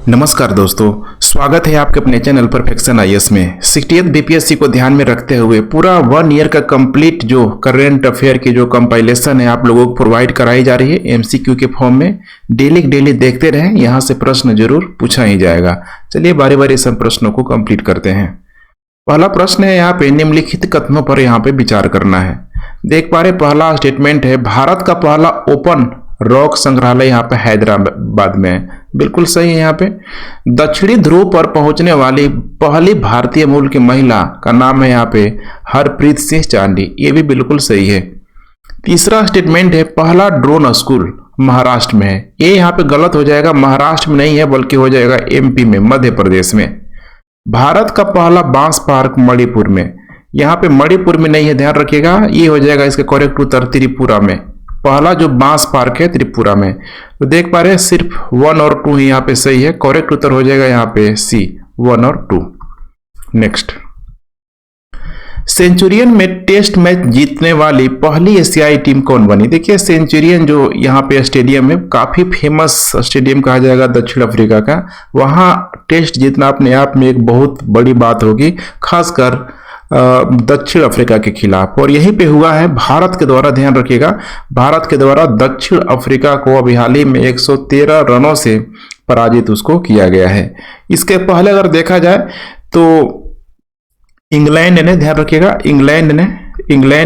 नमस्कार दोस्तों, स्वागत है आपके अपने चैनल परफेक्शन आईएएस में। 60th बीपीएससी को ध्यान में रखते हुए पूरा 1 ईयर का कंप्लीट जो करंट अफेयर की जो कंपाइलेशन है आप लोगों को प्रोवाइड कराई जा रही है एमसीक्यू के फॉर्म में। डेली देखते रहें, यहाँ से प्रश्न जरूर पूछा ही जाएगा। चलिए बारी बारी सब प्रश्नों को कंप्लीट करते हैं। पहला प्रश्न है यहाँ पे निम्नलिखित कथनों पर यहाँ पे विचार करना है। देख पा रहे पहला स्टेटमेंट है भारत का पहला ओपन रॉक संग्रहालय यहाँ पे हैदराबाद में है। बिल्कुल सही है। यहाँ पे दक्षिणी ध्रुव पर पहुंचने वाली पहली भारतीय मूल की महिला का नाम है यहाँ पे हरप्रीत सिंह चांडी, ये भी बिल्कुल सही है। तीसरा स्टेटमेंट है पहला ड्रोन स्कूल महाराष्ट्र में है, ये यहाँ पे गलत हो जाएगा। महाराष्ट्र में नहीं है बल्कि हो जाएगा एमपी में, मध्य प्रदेश में। भारत का पहला बांस पार्क मणिपुर में, यहाँ पे मणिपुर में नहीं है, ध्यान रखिएगा। ये हो जाएगा इसका करेक्ट उत्तर त्रिपुरा में। पहला जो बांस पार्क है त्रिपुरा में। तो देख पा रहे हैं सिर्फ 1 और 2 ही यहाँ पे सही है। करेक्ट उत्तर हो जाएगा यहाँ पे सी, 1 और 2। नेक्स्ट, सेंचुरियन में टेस्ट मैच जीतने वाली पहली एशियाई टीम कौन बनी? देखिए सेंचुरियन जो यहाँ पे स्टेडियम है, काफी फेमस स्टेडियम कहा जाएगा दक्षिण अफ्रीका का। वहां टेस्ट जीतना अपने आप में एक बहुत बड़ी बात होगी, खासकर दक्षिण अफ्रीका के खिलाफ। और यहीं पे हुआ है भारत के द्वारा, ध्यान रखिएगा, भारत के द्वारा दक्षिण अफ्रीका को अभी हाल ही में 113 रनों से पराजित उसको किया गया है। इसके पहले अगर देखा जाए तो इंग्लैंड ने, ध्यान रखिएगा, इंग्लैंड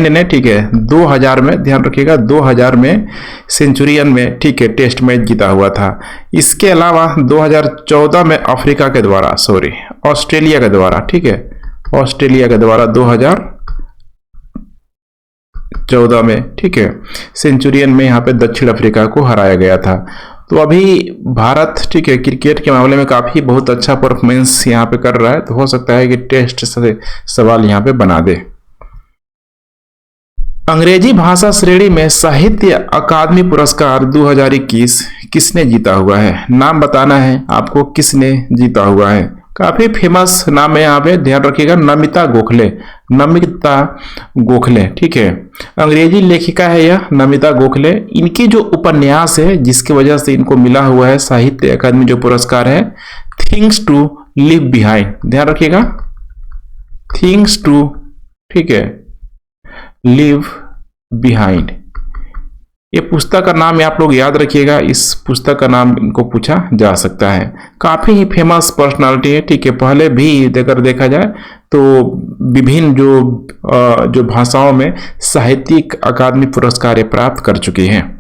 ने ठीक है 2000 में, ध्यान रखिएगा 2000 में सेंचुरियन में ठीक है टेस्ट मैच जीता हुआ था। इसके अलावा 2014 में अफ्रीका के द्वारा, ऑस्ट्रेलिया के द्वारा, ठीक है, ऑस्ट्रेलिया के द्वारा 2014 में ठीक है सेंचुरियन में यहाँ पे दक्षिण अफ्रीका को हराया गया था। तो अभी भारत ठीक है क्रिकेट के मामले में काफी बहुत अच्छा परफॉर्मेंस यहाँ पे कर रहा है, तो हो सकता है कि टेस्ट से सवाल यहाँ पे बना दे। अंग्रेजी भाषा श्रेणी में साहित्य अकादमी पुरस्कार 2021 किसने जीता हुआ है? नाम बताना है आपको, किसने जीता हुआ है। काफी फेमस नाम है यहाँ पे, ध्यान रखिएगा, नमिता गोखले, ठीक है, अंग्रेजी लेखिका है यह नमिता गोखले। इनकी जो उपन्यास है जिसकी वजह से इनको मिला हुआ है साहित्य अकादमी जो पुरस्कार है, थिंग्स टू लिव बिहाइंड, ध्यान रखिएगा, थिंग्स टू, ठीक है, लिव बिहाइंड, ये पुस्तक का नाम आप लोग याद रखिएगा। इस पुस्तक का नाम इनको पूछा जा सकता है। काफी ही फेमस पर्सनालिटी है, ठीक है, पहले भी अगर देखा जाए तो विभिन्न जो भाषाओं में साहित्यिक अकादमी पुरस्कार प्राप्त कर चुकी हैं।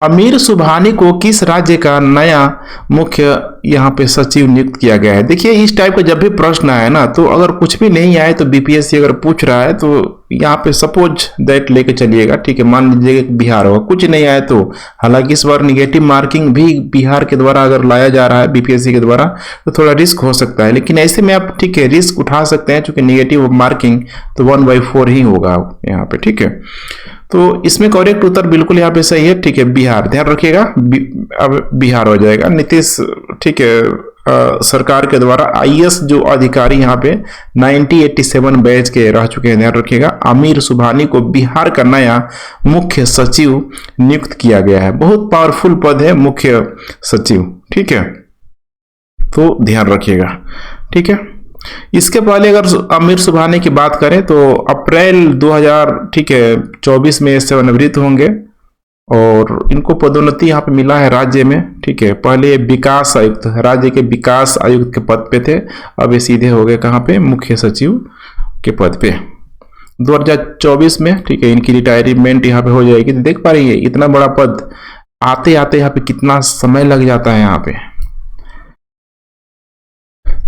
अमीर सुबहानी को किस राज्य का नया मुख्य यहाँ पे सचिव नियुक्त किया गया है? देखिए इस टाइप का जब भी प्रश्न आए ना, तो अगर कुछ भी नहीं आए तो बीपीएससी अगर पूछ रहा है तो यहाँ पे सपोज दैट लेके चलिएगा, ठीक है, मान लीजिए बिहार होगा, कुछ नहीं आए तो, हालांकि इस बार निगेटिव मार्किंग भी बिहार के द्वारा अगर लाया जा रहा है बीपीएससी के द्वारा तो थोड़ा रिस्क हो सकता है, लेकिन ऐसे में आप ठीक है रिस्क उठा सकते हैं, चूंकि निगेटिव मार्किंग तो 1/4 ही होगा यहाँ पे, ठीक है। तो इसमें करेक्ट उत्तर बिल्कुल यहाँ पे सही है, ठीक है, बिहार, ध्यान रखिएगा, अब बिहार हो जाएगा। नीतीश, ठीक है, सरकार के द्वारा आईएएस जो अधिकारी यहाँ पे 1987 बैच के रह चुके हैं, ध्यान रखिएगा। आमिर सुबहानी को बिहार का नया मुख्य सचिव नियुक्त किया गया है। बहुत पावरफुल पद है मुख्य सचिव, ठीक है, तो ध्यान रखिएगा, ठीक है। इसके पहले अगर आमिर सुबहानी की बात करें तो अप्रैल 2024 में सेवानिवृत्त होंगे और इनको पदोन्नति यहाँ पे मिला है राज्य में, ठीक है। पहले विकास आयुक्त, राज्य के विकास आयुक्त के पद पे थे, अब ये सीधे हो गए कहाँ पे, मुख्य सचिव के पद पे 2024 में, ठीक है। इनकी रिटायरमेंट यहाँ पे हो जाएगी। देख पा रही है इतना बड़ा पद आते आते यहाँ पे कितना समय लग जाता है।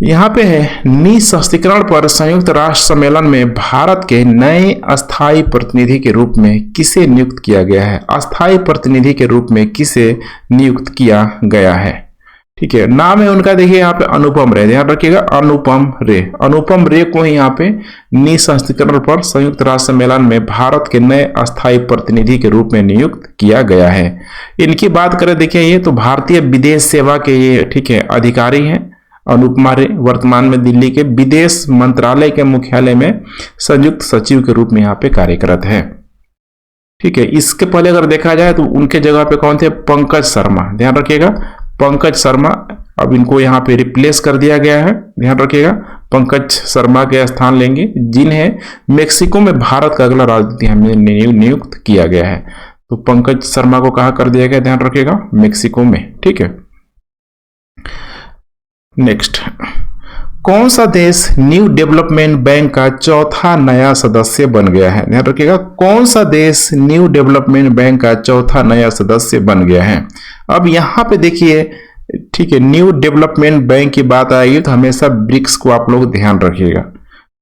यहाँ पे है निःशस्त्रीकरण पर संयुक्त राष्ट्र सम्मेलन में भारत के नए अस्थायी प्रतिनिधि के रूप में किसे नियुक्त किया गया है? अस्थायी प्रतिनिधि के रूप में किसे नियुक्त किया गया है, ठीक है। नाम है उनका, देखिए यहाँ पे अनुपम रे, ध्यान रखिएगा, अनुपम रे को ही यहाँ पे निःशस्त्रीकरण पर संयुक्त राष्ट्र सम्मेलन में भारत के नए अस्थायी प्रतिनिधि के रूप में नियुक्त किया गया है। इनकी बात करें, देखिए ये तो भारतीय विदेश सेवा के ये, ठीक है, अधिकारी हैं। अनुपमा रे वर्तमान में दिल्ली के विदेश मंत्रालय के मुख्यालय में संयुक्त सचिव के रूप में यहाँ पे कार्यरत है। ठीक है। इसके पहले अगर देखा जाए तो उनके जगह पे कौन थे, पंकज शर्मा, ध्यान रखिएगा पंकज शर्मा। अब इनको यहाँ पे रिप्लेस कर दिया गया है, ध्यान रखिएगा पंकज शर्मा के स्थान लेंगे, जिन्हें मेक्सिको में भारत का अगला राजदूत हमें नियुक्त किया गया है। तो पंकज शर्मा को कहा कर दिया गया, ध्यान रखिएगा मेक्सिको में, ठीक है। नेक्स्ट, कौन सा देश न्यू डेवलपमेंट बैंक का चौथा नया सदस्य बन गया है, ध्यान रखिएगा कौन सा देश न्यू डेवलपमेंट बैंक का चौथा नया सदस्य बन गया है। अब यहां पे देखिए, ठीक है, न्यू डेवलपमेंट बैंक की बात आएगी तो हमेशा ब्रिक्स को आप लोग ध्यान रखिएगा।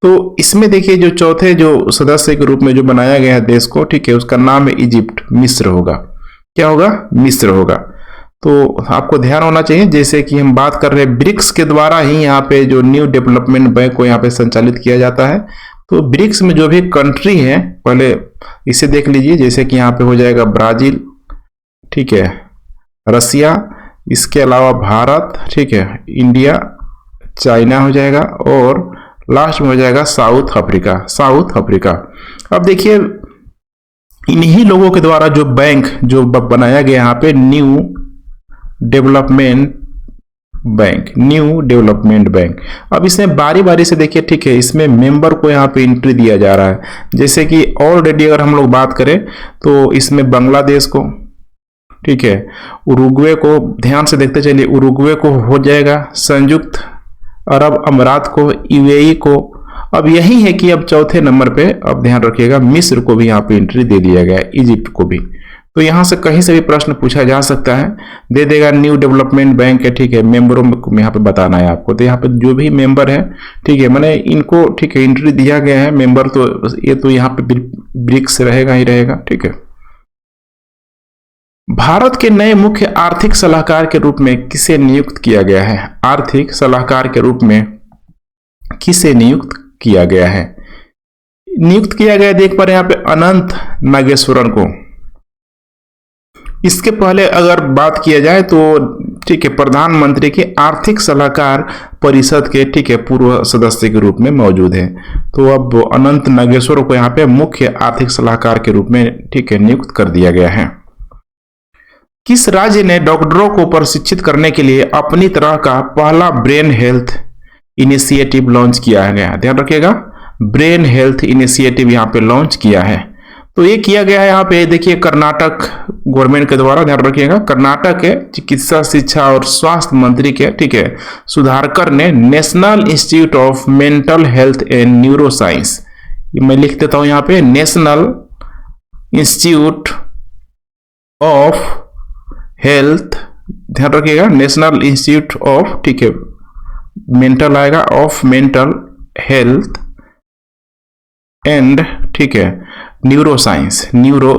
तो इसमें देखिए जो चौथे जो सदस्य के रूप में जो बनाया गया है देश को, ठीक है, उसका नाम है इजिप्ट, मिस्र होगा। क्या होगा, मिस्र होगा। तो आपको ध्यान होना चाहिए, जैसे कि हम बात कर रहे हैं ब्रिक्स के द्वारा ही यहाँ पे जो न्यू डेवलपमेंट बैंक को यहाँ पे संचालित किया जाता है। तो ब्रिक्स में जो भी कंट्री है, पहले इसे देख लीजिए, जैसे कि यहाँ पे हो जाएगा ब्राजील, ठीक है, रसिया, इसके अलावा भारत, ठीक है, इंडिया, चाइना हो जाएगा, और लास्ट में हो जाएगा साउथ अफ्रीका, साउथ अफ्रीका। अब देखिए इन्हीं लोगों के द्वारा जो बैंक जो बनाया गया यहाँ पे new development bank, new development bank. अब इसमें बारी बारी से देखिए, ठीक है, इसमें मेंबर को यहाँ पे एंट्री दिया जा रहा है। जैसे कि ऑलरेडी अगर हम लोग बात करें तो इसमें बांग्लादेश को, ठीक है, उरुग्वे को, ध्यान से देखते चलिए, उरुग्वे को हो जाएगा, संयुक्त अरब अमीरात को, यूएई को। अब यही है कि अब चौथे नंबर पे, अब ध्यान रखिएगा, मिस्र को भी यहाँ पे एंट्री दे दिया गया है, इजिप्ट को भी। तो यहाँ से कहीं से भी प्रश्न पूछा जा सकता है, दे देगा न्यू डेवलपमेंट बैंक है, ठीक है, मेंबरों को यहाँ पे बताना है आपको। तो यहाँ पे जो भी मेंबर है, ठीक है, मैंने इनको, ठीक है, एंट्री दिया गया है मेंबर, तो ये तो यहाँ पे ब्रिक्स रहेगा ही रहेगा, ठीक है। भारत के नए मुख्य आर्थिक सलाहकार के रूप में किसे नियुक्त किया गया है, आर्थिक सलाहकार के रूप में किसे नियुक्त किया गया है, नियुक्त किया गया, देख पा रहे हैं यहाँ पे अनंत नागेश्वरन को। इसके पहले अगर बात किया जाए तो, ठीक है, प्रधानमंत्री के आर्थिक सलाहकार परिषद के, ठीक है, पूर्व सदस्य के रूप में मौजूद है। तो अब अनंत नागेश्वर को यहाँ पे मुख्य आर्थिक सलाहकार के रूप में, ठीक है, नियुक्त कर दिया गया है। किस राज्य ने डॉक्टरों को प्रशिक्षित करने के लिए अपनी तरह का पहला ब्रेन हेल्थ इनिशिएटिव लॉन्च किया गया, ध्यान रखिएगा, ब्रेन हेल्थ इनिशिएटिव यहाँ पे लॉन्च किया है। तो ये किया गया है यहाँ पे, देखिए, कर्नाटक गवर्नमेंट के द्वारा, ध्यान रखिएगा, कर्नाटक के चिकित्सा शिक्षा और स्वास्थ्य मंत्री के, ठीक है, सुधाकर ने national institute of mental health and neuro science, मैं लिख देता हूं यहाँ पे, नेशनल इंस्टीट्यूट ऑफ हेल्थ, ध्यान रखिएगा, नेशनल इंस्टीट्यूट ऑफ, ठीक है, मेंटल आएगा, ऑफ मेंटल हेल्थ एंड, ठीक है, न्यूरो साइंस, न्यूरो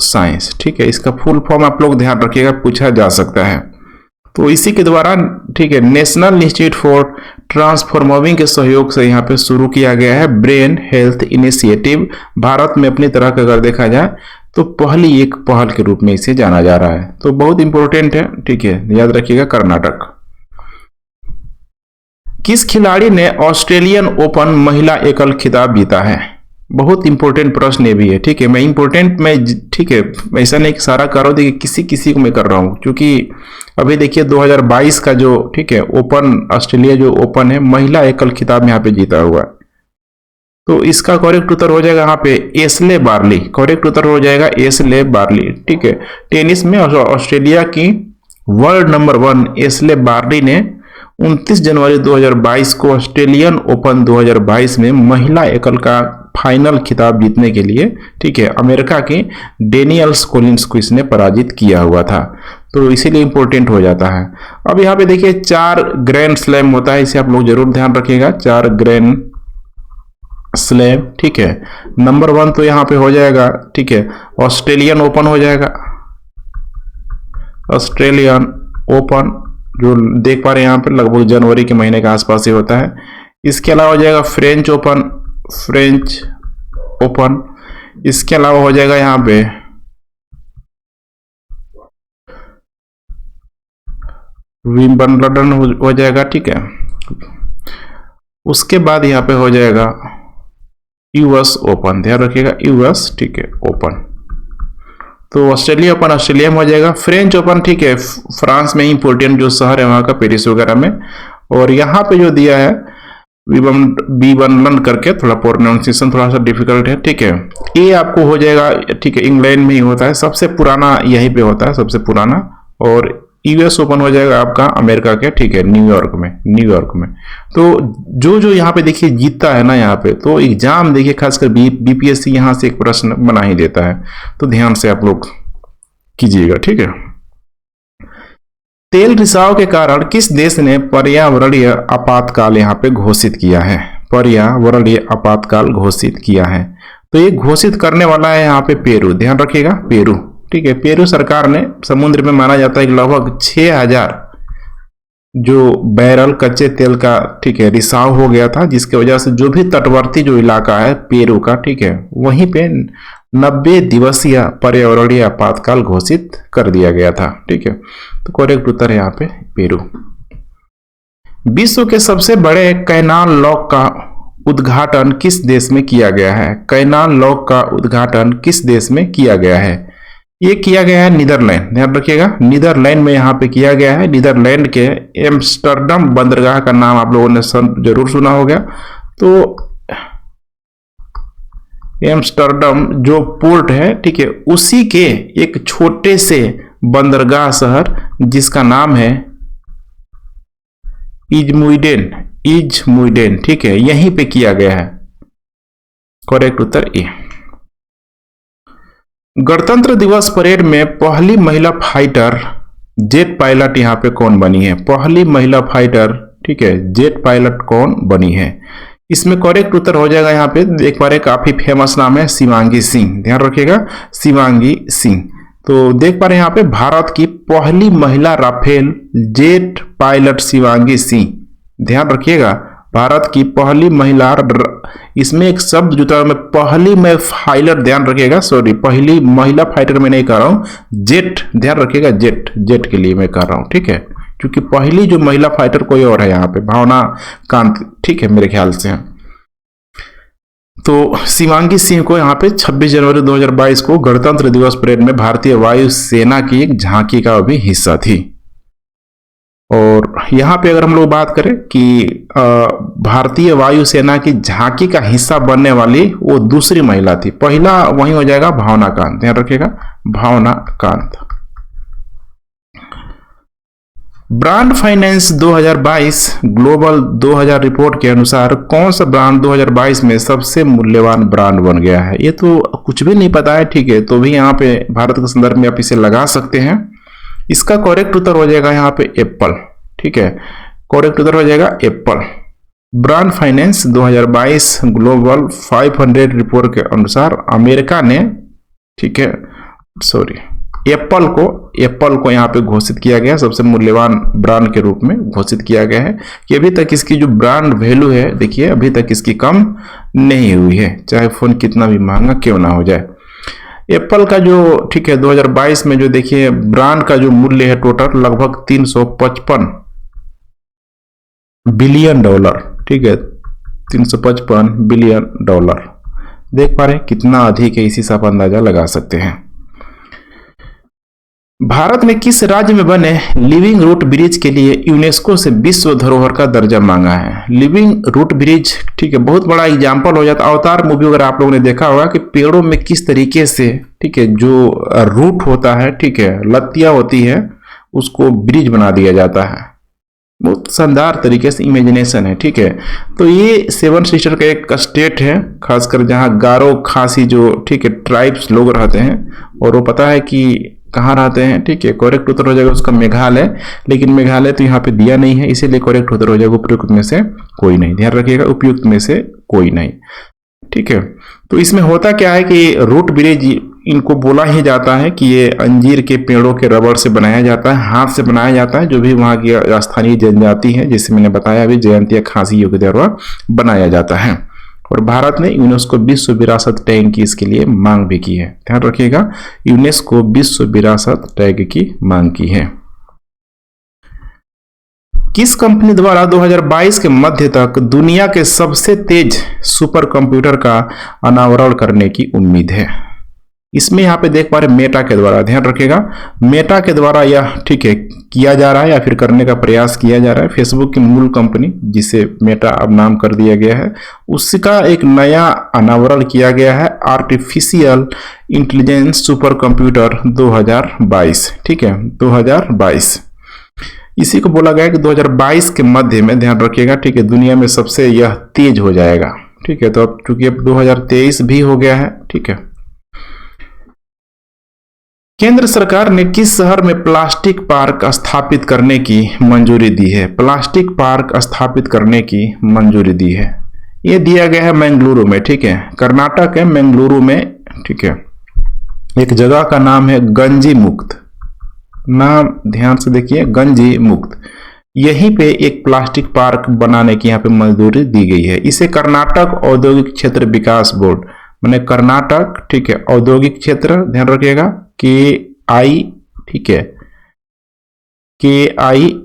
साइंस, ठीक है, इसका फुल फॉर्म आप लोग ध्यान रखिएगा, पूछा जा सकता है। तो इसी के द्वारा, ठीक है, नेशनल इंस्टीट्यूट फॉर ट्रांसफॉर्मिंग के सहयोग से यहाँ पे शुरू किया गया है ब्रेन हेल्थ इनिशिएटिव। भारत में अपनी तरह का अगर देखा जाए तो पहली एक पहल के रूप में इसे जाना जा रहा है। तो बहुत इंपॉर्टेंट है, ठीक है, याद रखिएगा, कर्नाटक। किस खिलाड़ी ने ऑस्ट्रेलियन ओपन महिला एकल खिताब जीता है, बहुत इंपॉर्टेंट प्रश्न ये भी है, ठीक है, मैं इंपॉर्टेंट में, ठीक है, ऐसा नहीं कि सारा करो, देखिए किसी किसी को मैं कर रहा हूं, क्योंकि अभी देखिए 2022 का जो, ठीक है, ओपन, ऑस्ट्रेलिया जो ओपन है महिला एकल खिताब यहाँ पे जीता हुआ है। तो इसका करेक्ट उत्तर हो जाएगा यहाँ पे एशले बार्ली, करेक्ट उत्तर हो जाएगा एशले बार्ली, ठीक है। टेनिस में ऑस्ट्रेलिया की वर्ल्ड नंबर 1 एशले बार्ली ने 29 जनवरी 2022 को ऑस्ट्रेलियन ओपन 2022 में महिला एकल का फाइनल खिताब जीतने के लिए, ठीक है, अमेरिका की डेनियल्स कोलिंस को इसने पराजित किया हुआ था। तो इसीलिए इंपॉर्टेंट हो जाता है। अब यहाँ पे देखिए 4 ग्रैंड स्लैम होता है, इसे आप लोग जरूर ध्यान रखिएगा, 4 ग्रैंड स्लैम, ठीक है। नंबर 1 तो यहाँ पे हो जाएगा, ठीक है, ऑस्ट्रेलियन ओपन हो जाएगा, ऑस्ट्रेलियन ओपन जो देख पा रहे हैं यहाँ पे लगभग जनवरी के महीने के आसपास ही होता है। इसके अलावा हो जाएगा फ्रेंच ओपन, फ्रेंच ओपन। इसके अलावा हो जाएगा यहाँ पे विंबलडन हो जाएगा, ठीक है। उसके बाद यहाँ पे हो जाएगा यूएस ओपन, ध्यान रखिएगा, यूएस, ठीक है, ओपन। तो ऑस्ट्रेलिया ओपन ऑस्ट्रेलिया में हो जाएगा। फ्रेंच ओपन ठीक है फ्रांस में, इंपोर्टेंट जो शहर है वहाँ का, पेरिस वगैरह में। और यहाँ पे जो दिया है विंबलडन करके, थोड़ा प्रोनाउंसिएशन थोड़ा सा डिफिकल्ट है, ठीक है। ये आपको हो जाएगा, ठीक है, इंग्लैंड में ही होता है, सबसे पुराना यहीं पे होता है, सबसे पुराना। और यूएस ओपन हो जाएगा आपका अमेरिका के, ठीक है, न्यूयॉर्क में। तो जो जो यहाँ पे देखिए जीतता है ना यहाँ पे, तो एग्जाम देखिए खासकर बीपीएससी यहाँ से एक प्रश्न बना ही देता है, तो ध्यान से आप लोग कीजिएगा, ठीक है। तेल रिसाव के कारण किस देश ने पर्यावरणीय आपातकाल यहाँ पे घोषित किया है? पर्यावरणीय आपातकाल घोषित किया है, तो ये घोषित करने वाला है यहाँ पे पेरू, ध्यान रखिएगा, पेरू, ठीक है। पेरू सरकार ने, समुद्र में माना जाता है कि लगभग 6000 जो बैरल कच्चे तेल का, ठीक है, रिसाव हो गया था, जिसकी वजह से जो भी तटवर्ती जो इलाका है पेरू का, ठीक है, वहीं पे 90 दिवसीय पर्यावरणीय आपातकाल घोषित कर दिया गया था, ठीक है। तो करेक्ट उत्तर है यहाँ पे पेरू। विश्व के सबसे बड़े कैनाल लॉक का उद्घाटन किस देश में किया गया है? कैनाल लॉक का उद्घाटन किस देश में किया गया है? ये किया गया है नीदरलैंड, ध्यान रखिएगा, नीदरलैंड में यहाँ पे किया गया है। नीदरलैंड के एम्स्टर्डम बंदरगाह का नाम आप लोगों ने जरूर सुना होगा। तो एम्स्टर्डम जो पोर्ट है, ठीक है, उसी के एक छोटे से बंदरगाह शहर जिसका नाम है इजमुइडेन, ठीक है, यहीं पे किया गया है। करेक्ट उत्तर ए। गणतंत्र दिवस परेड में पहली महिला फाइटर जेट पायलट यहाँ पे कौन बनी है? पहली महिला फाइटर, ठीक है, जेट पायलट कौन बनी है? इसमें करेक्ट उत्तर हो जाएगा यहाँ पे, एक बार काफी फेमस नाम है शिवांगी सिंह, ध्यान रखिएगा, शिवांगी सिंह। तो देख पा रहे हैं यहाँ पे भारत की पहली महिला Rafale jet pilot Shivangi Singh, ध्यान रखिएगा, भारत की पहली महिला, इसमें एक शब्द जुटा है, मैं पहली में फाइलर, ध्यान रखिएगा, सॉरी, पहली महिला फाइटर मैं नहीं कह रहा हूं, जेट, ध्यान रखिएगा, जेट के लिए मैं कह रहा हूं, ठीक है, क्योंकि पहली जो महिला फाइटर कोई और है यहाँ पे, भावना कांत, ठीक है, मेरे ख्याल से। तो शिवांगी सिंह को यहाँ पे 26 जनवरी 2022 को गणतंत्र दिवस परेड में भारतीय वायुसेना की एक झांकी का भी हिस्सा थी। और यहाँ पे अगर हम लोग बात करें कि भारतीय वायुसेना की झांकी का हिस्सा बनने वाली वो दूसरी महिला थी, पहला वही हो जाएगा भावना कांत, ध्यान रखिएगा, Bhavna Kant. Brand finance 2022 global 2000 report के अनुसार कौन सा ब्रांड 2022 में सबसे मूल्यवान ब्रांड बन गया है? ये तो कुछ भी नहीं पता है, ठीक है, तो भी यहाँ पे भारत के संदर्भ में आप इसे लगा सकते हैं। इसका करेक्ट उत्तर हो जाएगा यहाँ पे एप्पल, ठीक है, करेक्ट उत्तर हो जाएगा Apple. Brand finance 2022 global 500 report के अनुसार अमेरिका ने, ठीक है, सॉरी, एप्पल को यहाँ पे घोषित किया गया सबसे मूल्यवान ब्रांड के रूप में घोषित किया गया है कि अभी तक इसकी जो ब्रांड वैल्यू है, देखिए, अभी तक इसकी कम नहीं हुई है, चाहे फोन कितना भी महंगा क्यों ना हो जाए। एप्पल का जो, ठीक है, 2022 में जो देखिए ब्रांड का जो मूल्य है टोटल लगभग 355 बिलियन डॉलर, ठीक है, 355 बिलियन डॉलर, देख पा रहे हैं कितना अधिक है, इसी से आप अंदाजा लगा सकते हैं। भारत ने किस राज्य में बने लिविंग रूट ब्रिज के लिए यूनेस्को से विश्व धरोहर का दर्जा मांगा है? लिविंग रूट ब्रिज, ठीक है, बहुत बड़ा एग्जाम्पल हो जाता है, अवतार मूवी अगर आप लोगों ने देखा होगा कि पेड़ों में किस तरीके से, ठीक है, जो रूट होता है, ठीक है, लत्तियां होती है, उसको ब्रिज बना दिया जाता है, बहुत शानदार तरीके से इमेजिनेशन है, ठीक है। तो ये सेवन सिस्टर का एक स्टेट है, खासकर जहाँ गारो खासी जो, ठीक है, ट्राइब्स लोग रहते हैं, और वो पता है कि कहाँ रहते हैं, ठीक है, करेक्ट उत्तर हो जाएगा उसका मेघालय, लेकिन मेघालय तो यहाँ पे दिया नहीं है, इसीलिए करेक्ट उत्तर हो जाएगा उपयुक्त में से कोई नहीं, ध्यान रखिएगा, उपयुक्त में से कोई नहीं, ठीक है। तो इसमें होता क्या है कि रूट ब्रिज इनको बोला ही जाता है कि ये अंजीर के पेड़ों के रबड़ से बनाया जाता है, हाथ से बनाया जाता है, जो भी वहाँ की स्थानीय जनजाति है, जैसे मैंने बताया अभी, जयंतिया खासी योग द्वारा बनाया जाता है। और भारत ने यूनेस्को विश्व विरासत टैग की इसके लिए मांग भी की है, ध्यान रखिएगा, यूनेस्को विश्व विरासत टैग की मांग की है। किस कंपनी द्वारा 2022 के मध्य तक दुनिया के सबसे तेज सुपर कंप्यूटर का अनावरण करने की उम्मीद है? इसमें यहाँ पे देख पा रहे मेटा के द्वारा, ध्यान रखिएगा मेटा के द्वारा यह ठीक है किया जा रहा है या फिर करने का प्रयास किया जा रहा है। फेसबुक की मूल कंपनी जिसे मेटा अब नाम कर दिया गया है, उसका एक नया अनावरण किया गया है, आर्टिफिशियल इंटेलिजेंस सुपर कंप्यूटर 2022, ठीक है 2022। इसी को बोला गया है कि 2022 के मध्य में, ध्यान रखिएगा ठीक है, दुनिया में सबसे यह तेज हो जाएगा, ठीक है। तो अब चूंकि अब 2023 भी हो गया है, ठीक है। केंद्र सरकार ने किस शहर में प्लास्टिक पार्क स्थापित करने की मंजूरी दी है? प्लास्टिक पार्क स्थापित करने की मंजूरी दी है, ये दिया गया है मंगलुरु में, ठीक है, कर्नाटक है मंगलुरु में, ठीक है। एक जगह का नाम है गंजी मुक्त, नाम ध्यान से देखिए गंजी मुक्त। यहीं पे एक प्लास्टिक पार्क बनाने की यहाँ पे मंजूरी दी गई है। इसे कर्नाटक औद्योगिक क्षेत्र विकास बोर्ड, मैंने कर्नाटक ठीक है औद्योगिक क्षेत्र, ध्यान रखिएगा KI, ठीक है KIADB,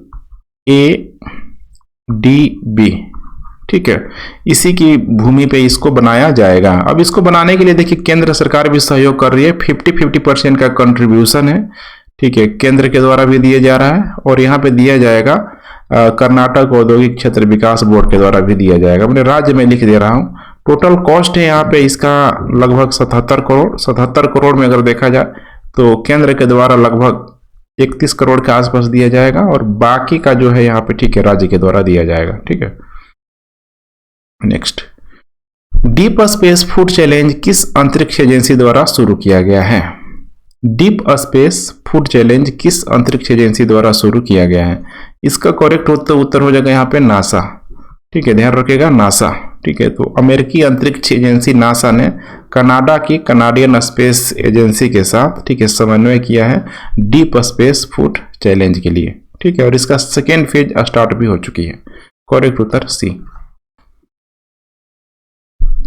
ठीक है, इसी की भूमि पे इसको बनाया जाएगा। अब इसको बनाने के लिए देखिए केंद्र सरकार भी सहयोग कर रही है, 50-50% का कंट्रीब्यूशन है, ठीक है, केंद्र के द्वारा भी दिया जा रहा है और यहाँ पे दिया जाएगा कर्नाटक औद्योगिक क्षेत्र विकास बोर्ड के द्वारा भी दिया जाएगा। मैंने राज्य में लिख दे रहा हूँ। टोटल कॉस्ट है यहाँ पे इसका लगभग 77 करोड़। 77 करोड़ में अगर देखा जाए तो केंद्र के द्वारा लगभग 31 करोड़ के आसपास दिया जाएगा और बाकी का जो है यहाँ पे ठीक है राज्य के द्वारा दिया जाएगा, ठीक है। Next, deep space food challenge किस अंतरिक्ष एजेंसी द्वारा शुरू किया गया है? डीप स्पेस फूड चैलेंज किस अंतरिक्ष एजेंसी द्वारा शुरू किया गया है? इसका करेक्ट उत्तर हो जाएगा यहाँ पे नासा, ठीक है, ध्यान रखिएगा नासा, ठीक है। तो अमेरिकी अंतरिक्ष एजेंसी नासा ने कनाडा की कनाडियन स्पेस एजेंसी के साथ ठीक है समन्वय किया है डीप स्पेस फूड चैलेंज के लिए, ठीक है, और इसका सेकेंड फेज स्टार्ट भी हो चुकी है। करेक्ट उत्तर सी।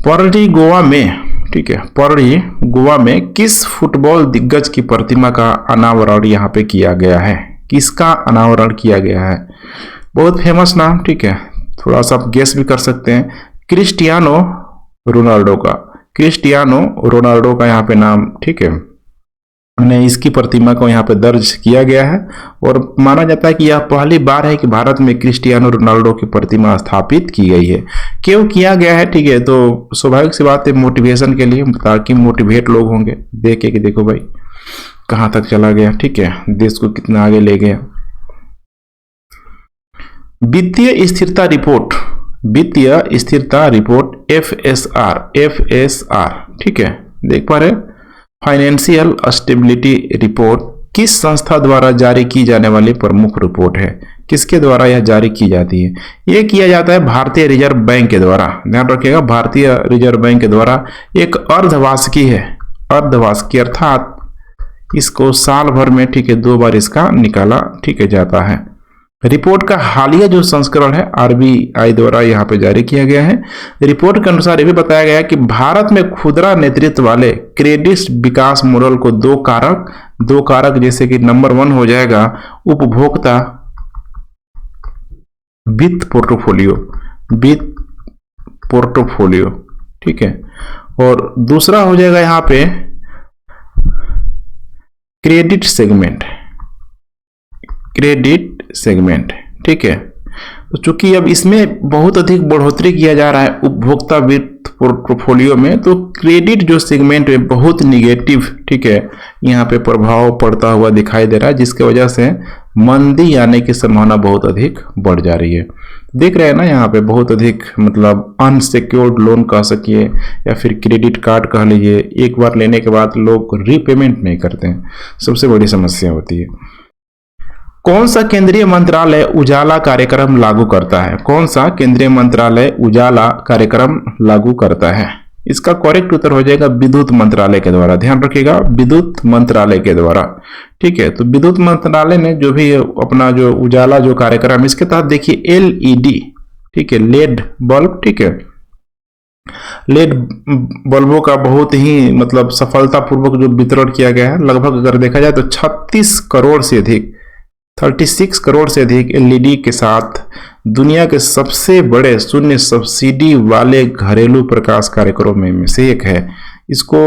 पणजी गोवा में, ठीक है, पणजी गोवा में किस फुटबॉल दिग्गज की प्रतिमा का अनावरण यहाँ पे किया गया है? किसका अनावरण किया गया है? बहुत फेमस नाम, ठीक है, थोड़ा सा आप गेस भी कर सकते हैं, क्रिस्टियानो रोनाल्डो का, क्रिस्टियानो रोनाल्डो का यहाँ पे नाम, ठीक है, ने इसकी प्रतिमा को यहाँ पे दर्ज किया गया है और माना जाता है कि यह पहली बार है कि भारत में क्रिस्टियानो रोनाल्डो की प्रतिमा स्थापित की गई है। क्यों किया गया है, ठीक है, तो स्वाभाविक सी बात है मोटिवेशन के लिए, ताकि मोटिवेट लोग होंगे देख के कि देखो भाई कहाँ तक चला गया, ठीक है, देश को कितना आगे ले गया। वित्तीय स्थिरता रिपोर्ट, वित्तीय स्थिरता रिपोर्ट FSR, ठीक है, देख पा रहे फाइनेंशियल स्टेबिलिटी रिपोर्ट किस संस्था द्वारा जारी की जाने वाली प्रमुख रिपोर्ट है? किसके द्वारा यह जारी की जाती है? यह किया जाता है भारतीय रिजर्व बैंक के द्वारा, ध्यान रखिएगा भारतीय रिजर्व बैंक के द्वारा। एक अर्धवार्षिकी है, अर्धवार्षिकी अर्थात इसको साल भर में ठीक है 2 बार इसका निकाला ठीक है जाता है। रिपोर्ट का हालिया जो संस्करण है RBI द्वारा यहाँ पे जारी किया गया है। रिपोर्ट के अनुसार यह भी बताया गया है कि भारत में खुदरा नेतृत्व वाले क्रेडिट विकास मॉडल को दो कारक जैसे कि नंबर 1 हो जाएगा उपभोक्ता वित्त पोर्टफोलियो, ठीक है, और दूसरा हो जाएगा यहाँ पे क्रेडिट सेगमेंट, ठीक है। तो चूंकि अब इसमें बहुत अधिक बढ़ोतरी किया जा रहा है उपभोक्ता वित्त पोर्टफोलियो में, तो क्रेडिट जो सेगमेंट है बहुत निगेटिव, ठीक है, यहाँ पे प्रभाव पड़ता हुआ दिखाई दे रहा है, जिसके वजह से मंदी आने की संभावना बहुत अधिक बढ़ जा रही है। देख रहे हैं ना यहाँ पे बहुत अधिक मतलब अनसिक्योर्ड लोन कह सकिए या फिर क्रेडिट कार्ड कह लीजिए, एक बार लेने के बाद लोग रीपेमेंट नहीं करते हैं, सबसे बड़ी समस्या होती है। कौन सा केंद्रीय मंत्रालय उजाला कार्यक्रम लागू करता है? कौन सा केंद्रीय मंत्रालय उजाला कार्यक्रम लागू करता है? इसका करेक्ट उत्तर हो जाएगा विद्युत मंत्रालय के द्वारा, ध्यान रखिएगा विद्युत मंत्रालय के द्वारा, ठीक है। तो विद्युत मंत्रालय ने जो भी अपना जो उजाला जो कार्यक्रम, इसके तहत देखिए LED, ठीक है, लेड बल्ब, ठीक है, लेड बल्बों का बहुत ही मतलब सफलतापूर्वक जो वितरण किया गया है, लगभग अगर देखा जाए तो 36 करोड़ से अधिक 36 करोड़ से अधिक LED के साथ दुनिया के सबसे बड़े शून्य सब्सिडी वाले घरेलू प्रकाश कार्यक्रमों में से एक है इसको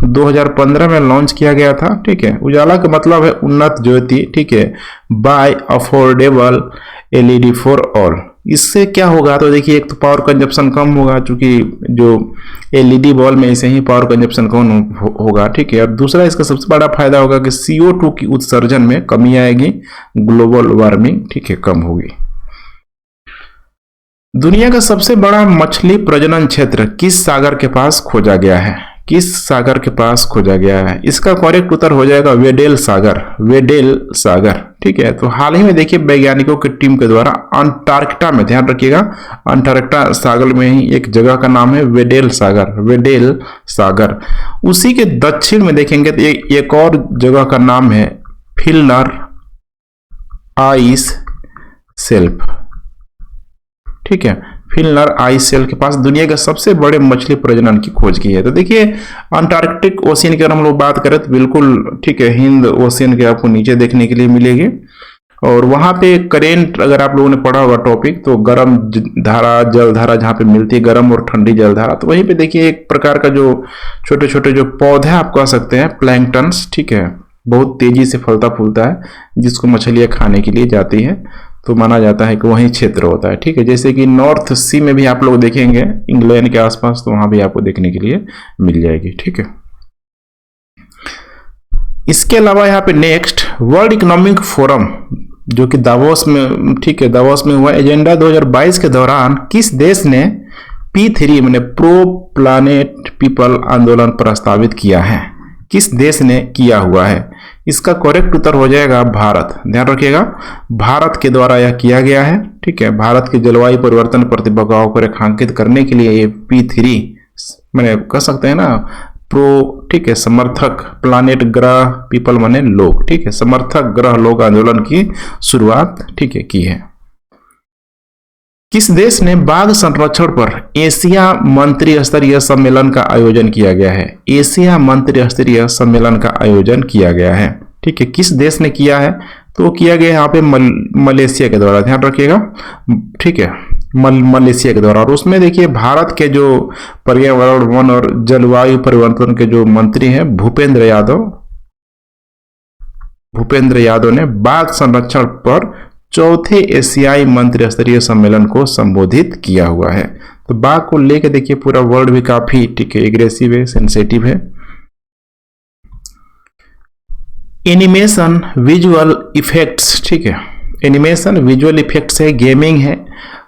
2015 में लॉन्च किया गया था। ठीक है, उजाला का मतलब है उन्नत ज्योति। ठीक है, by affordable LED for all. इससे क्या होगा, तो देखिए एक तो पावर कंजप्शन कम होगा, चूंकि जो एलईडी बल्ब में ऐसे ही पावर कंजप्शन कम होगा। ठीक है, और दूसरा इसका सबसे बड़ा फायदा होगा कि CO2 की उत्सर्जन में कमी आएगी, ग्लोबल वार्मिंग ठीक है कम होगी। दुनिया का सबसे बड़ा मछली प्रजनन क्षेत्र किस सागर के पास खोजा गया है? किस सागर के पास खोजा गया है? इसका करेक्ट उत्तर हो जाएगा वेडेल सागर। वेडेल सागर। ठीक है, तो हाल ही में देखिए वैज्ञानिकों की टीम के द्वारा अंटार्कटिका में, ध्यान रखिएगा अंटार्कटिका सागर में ही एक जगह का नाम है वेडेल सागर। वेडेल सागर। उसी के दक्षिण में देखेंगे तो एक और जगह का नाम है फिल्नर आइस शेल्फ। ठीक है, फिल्नर आइस शेल्फ के पास दुनिया के सबसे बड़े मछली प्रजनन की खोज की है। तो देखिए अंटार्कटिक ओशियन की अगर हम लोग बात करें तो बिल्कुल ठीक है, हिंद ओशियन के आपको नीचे देखने के लिए मिलेगी। और वहां पे करेंट, अगर आप लोगों ने पढ़ा होगा टॉपिक, तो गर्म धारा जल धारा जहाँ पे मिलती है, गर्म और ठंडी जल धारा, तो वहीं पे देखिए एक प्रकार का जो छोटे छोटे जो पौधे आप कह सकते हैं प्लैंकटन्स, ठीक है, बहुत तेजी से फलता फूलता है, जिसको मछलियां खाने के लिए जाती है। तो माना जाता है कि वही क्षेत्र होता है। ठीक है, जैसे कि नॉर्थ सी में भी आप लोग देखेंगे इंग्लैंड के आसपास, तो वहां भी आपको देखने के लिए मिल जाएगी। ठीक है, इसके अलावा यहाँ पे नेक्स्ट वर्ल्ड इकोनॉमिक फोरम जो कि दावोस में, ठीक है, दावोस में हुआ, एजेंडा 2022 के दौरान किस देश ने P3 मैंने प्रो प्लानेट पीपल आंदोलन प्रस्तावित किया है? किस देश ने किया हुआ है? इसका करेक्ट उत्तर हो जाएगा भारत। ध्यान रखिएगा, भारत के द्वारा यह किया गया है। ठीक है, भारत के जलवायु परिवर्तन प्रतिभागाओं को रेखांकित करने के लिए ये P3 मैंने कह सकते हैं ना प्रो, ठीक है, समर्थक प्लानेट ग्रह पीपल माने लोग, ठीक है, समर्थक ग्रह लोग आंदोलन की शुरुआत ठीक है की है। किस देश ने बाघ संरक्षण पर एशिया मंत्री स्तरीय सम्मेलन का आयोजन किया गया है? एशिया मंत्री स्तरीय सम्मेलन का आयोजन किया गया है। ठीक है, किस देश ने किया है? तो किया गया यहाँ पे मलेशिया के द्वारा। ध्यान रखिएगा, ठीक है, मलेशिया के द्वारा। और उसमें देखिए भारत के जो पर्यावरण वन और जलवायु परिवर्तन के जो मंत्री हैं भूपेंद्र यादव ने बाघ संरक्षण पर चौथे एशियाई मंत्री स्तरीय सम्मेलन को संबोधित किया हुआ है। तो बाघ को लेकर देखिए पूरा वर्ल्ड भी काफी ठीक है एग्रेसिव है, सेंसिटिव है। एनिमेशन विजुअल इफेक्ट्स, ठीक है, एनिमेशन विजुअल इफेक्ट्स है, गेमिंग है,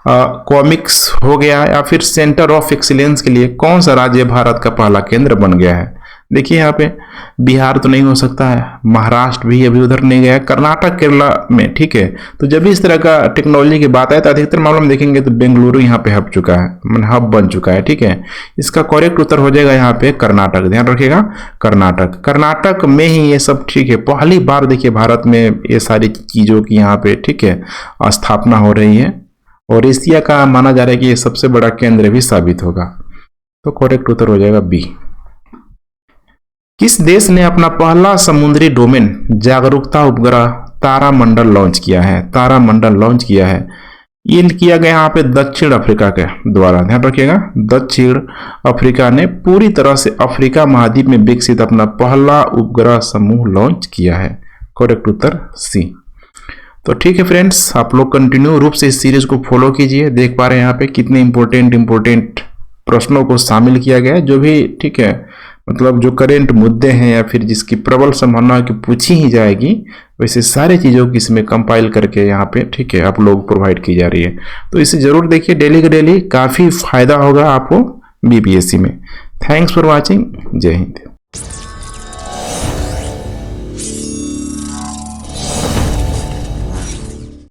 कॉमिक्स हो गया, या फिर सेंटर ऑफ एक्सीलेंस के लिए कौन सा राज्य भारत का पहला केंद्र बन गया है? देखिए यहाँ पे बिहार तो नहीं हो सकता है, महाराष्ट्र भी अभी उधर नहीं गया, कर्नाटक केरला में। ठीक है, तो जब भी इस तरह का टेक्नोलॉजी की बात आए तो अधिकतर मामलों में देखेंगे तो बेंगलुरु यहाँ पे हब चुका है, हब बन चुका है। ठीक है, इसका करेक्ट उत्तर हो जाएगा यहाँ पे कर्नाटक। ध्यान रखिएगा कर्नाटक में ही ये सब ठीक है, पहली बार देखिए भारत में ये सारी चीजों की यहाँ पे ठीक है स्थापना हो रही है, और एशिया का माना जा रहा है कि ये सबसे बड़ा केंद्र भी साबित होगा। तो करेक्ट उत्तर हो जाएगा बी। किस देश ने अपना पहला समुद्री डोमेन जागरूकता उपग्रह तारामंडल लॉन्च किया है? तारामंडल लॉन्च किया है, ये किया गया यहाँ पे दक्षिण अफ्रीका के द्वारा। ध्यान रखिएगा, दक्षिण अफ्रीका ने पूरी तरह से अफ्रीका महाद्वीप में विकसित अपना पहला उपग्रह समूह लॉन्च किया है। करेक्ट उत्तर सी। तो ठीक है फ्रेंड्स, आप लोग कंटिन्यू रूप से इस सीरीज को फॉलो कीजिए। देख पा रहे हैं यहाँ पे कितने इंपॉर्टेंट प्रश्नों को शामिल किया गया है, जो भी ठीक है मतलब जो करेंट मुद्दे हैं या फिर जिसकी प्रबल संभावना है कि पूछी ही जाएगी, वैसे सारे चीज़ों की इसमें कंपाइल करके यहाँ पे ठीक है आप लोग प्रोवाइड की जा रही है। तो इसे जरूर देखिए डेली का डेली, काफ़ी फायदा होगा आपको BPSC में। Thanks for watching. जय हिंद।